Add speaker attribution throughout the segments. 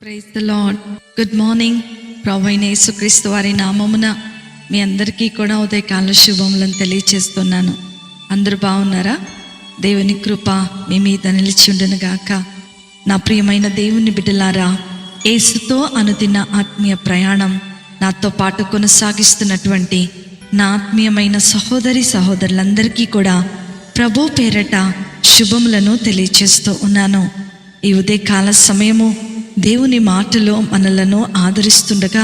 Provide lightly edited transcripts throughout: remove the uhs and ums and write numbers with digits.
Speaker 1: Praise the lord. Good morning. ప్రభువైన యేసుక్రీస్తు వారి నామమున మీ అందరికీ కూడా ఉదయకాల శుభములను తెలియచేస్తున్నాను. అందరూ బాగున్నారా? దేవుని కృప మీ మీద నిలిచి ఉండును గాక. నా ప్రియమైన దేవుని బిడ్డలారా, యేసుతో అనుదిన ఆత్మీయ ప్రయాణం నాతో పాటు కొనసాగిస్తున్నటువంటి నా ఆత్మీయమైన సహోదరి సహోదరులందరికీ కూడా ప్రభు పేరట శుభములను తెలియచేస్తూ ఉన్నాను. ఈ ఉదయకాల సమయము దేవుని మాటలో మనలను ఆదరిస్తుండగా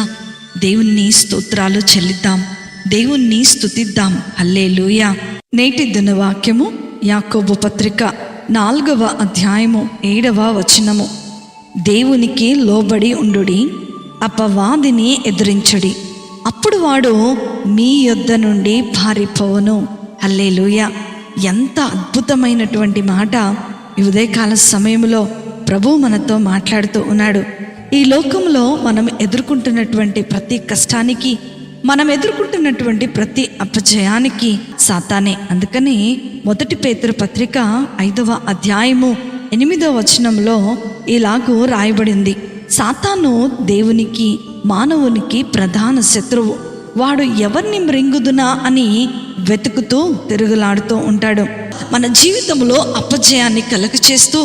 Speaker 1: దేవుని స్తోత్రాలు చెల్లిద్దాం, దేవుణ్ణి స్తుతిద్దాం. హల్లెలూయా. నేటి దినవాక్యము యాకోబు పత్రిక 4వ అధ్యాయము 7వ వచనము. దేవునికి లోబడి ఉండుడి, అపవాదిని ఎదిరించుడి, అప్పుడు వాడు మీ యొద్ద నుండి పారిపోవును. హల్లెలూయా. ఎంత అద్భుతమైనటువంటి మాట ఈ ఉదయకాల సమయంలో ప్రభు మనతో మాట్లాడుతూ ఉన్నాడు. ఈ లోకంలో మనం ఎదుర్కొంటున్నటువంటి ప్రతి కష్టానికి, మనం ఎదుర్కొంటున్నటువంటి ప్రతి అపజయానికి సాతానే. అందుకని 1 పేతురు పత్రిక 5వ అధ్యాయము 8వ వచనంలో ఇలాగూ రాయబడింది: సాతాను దేవునికి మానవునికి ప్రధాన శత్రువు, వాడు ఎవరిని మృంగుదునా అని వెతుకుతూ తిరుగులాడుతూ ఉంటాడు. మన జీవితంలో అపజయాన్ని కలుగచేస్తూ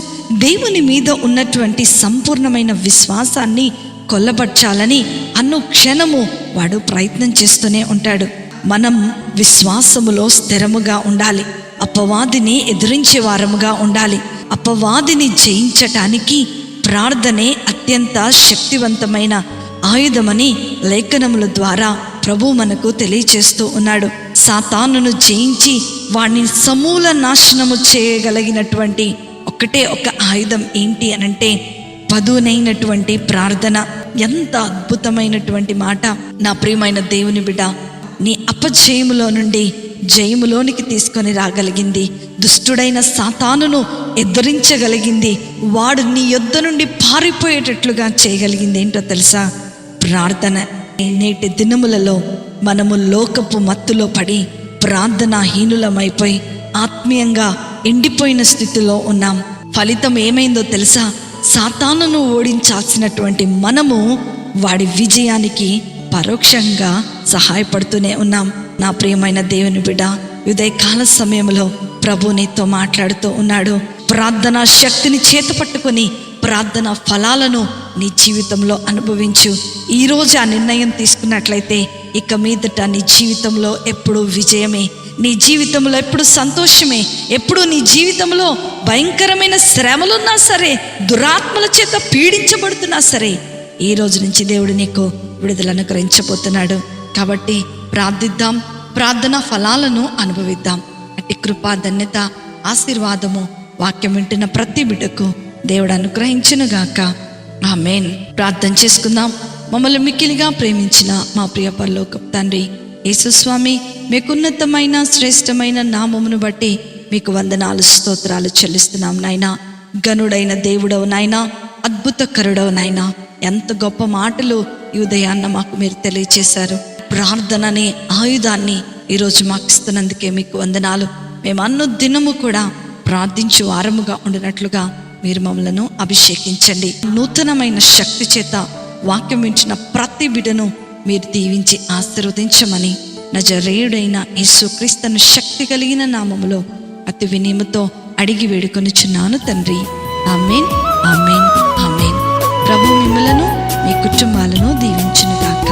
Speaker 1: దేవుని మీద ఉన్నటువంటి సంపూర్ణమైన విశ్వాసాన్ని కొల్లబర్చాలని అనుక్షణము వాడు ప్రయత్నం చేస్తూనే ఉంటాడు. మనం విశ్వాసములో స్థిరముగా ఉండాలి, అపవాదిని ఎదిరించే వారముగా ఉండాలి. అపవాదిని జయించటానికి ప్రార్థనే అత్యంత శక్తివంతమైన ఆయుధమని లేఖనముల ద్వారా ప్రభు మనకు తెలియచేస్తూ ఉన్నాడు. సాతానును జయించి వాణ్ణి సమూల నాశనము చేయగలిగినటువంటి ఒకటే ఒక ఆయుధం ఏంటి అనంటే పదునైనటువంటి ప్రార్థన. ఎంత అద్భుతమైనటువంటి మాట నా ప్రియమైన దేవుని బిడ్డ. నీ అపజయములో నుండి జయములోనికి తీసుకొని రాగలిగింది, దుష్టుడైన సాతానును ఎదిరించగలిగింది, వాడు నీ యొద్ద నుండి పారిపోయేటట్లుగా చేయగలిగింది ఏంటో తెలుసా? ప్రార్థన. నేటి దినములలో మనము లోకపు మత్తులో పడి ప్రార్థనాహీనులమైపోయి ఆత్మీయంగా ఎండిపోయిన స్థితిలో ఉన్నాం. ఫలితం ఏమైందో తెలుసా? సాతానును ఓడించాల్సినటువంటి మనము వాడి విజయానికి పరోక్షంగా సహాయపడుతూనే ఉన్నాం. నా ప్రియమైన దేవుని బిడ్డ, ఉదయకాల సమయంలో ప్రభు నీతో మాట్లాడుతూ ఉన్నాడు. ప్రార్థనా శక్తిని చేతపట్టుకొని ప్రార్థన ఫలాలను నీ జీవితంలో అనుభవించు. ఈరోజు ఆ నిర్ణయం తీసుకున్నట్లయితే ఇక మీదట నీ జీవితంలో ఎప్పుడు విజయమే, నీ జీవితంలో ఎప్పుడు సంతోషమే. ఎప్పుడు నీ జీవితంలో భయంకరమైన శ్రమలున్నా సరే, దురాత్మల చేత పీడించబడుతున్నా సరే, ఈ రోజు నుంచి దేవుడు నీకు విడుదల అనుగ్రహించబోతున్నాడు. కాబట్టి ప్రార్థిద్దాం, ప్రార్థన ఫలాలను అనుభవిద్దాం. అట్టి కృపా, ధన్యత, ఆశీర్వాదము వాక్యం వింటున్న ప్రతి బిడ్డకు దేవుడు అనుగ్రహించునుగాక. ఆమేన్. ప్రార్థన చేసుకుందాం. మమ్మల్ని మిక్కిలిగా ప్రేమించిన మా ప్రియ పరలోకపు తండ్రి యేసుస్వామి, మీకు ఉన్నతమైన శ్రేష్టమైన నామమును బట్టి మీకు వందనాలు, స్తోత్రాలు చెల్లిస్తున్నాం నాయనా. గనుడైన దేవుడవు నాయనా, అద్భుతకరుడవు నాయనా. ఎంత గొప్ప మాటలు ఈ ఉదయాన్న మాకు మీరు తెలియచేశారు. ప్రార్థననే ఆయుధాన్ని ఈరోజు మాకు ఇస్తున్నందుకే మీకు వందనాలు. మేము అన్ని దినము కూడా ప్రార్థించు వారముగా ఉండినట్లుగా మీరు మమ్మలను అభిషేకించండి. నూతనమైన శక్తి చేత వాక్యం వించిన ప్రతి బిడ్డను మీరు దీవించి ఆశీర్వదించమని నజరేయుడైన యేసుక్రీస్తును శక్తి కలిగిన నామములో అతి వినయముతో అడిగి వేడుకొనుచున్నాను తండ్రి. ఆమేన్, ఆమేన్, ఆమేన్. ప్రభు మిమ్మలను, మీ కుటుంబాలను దీవించునుగాక.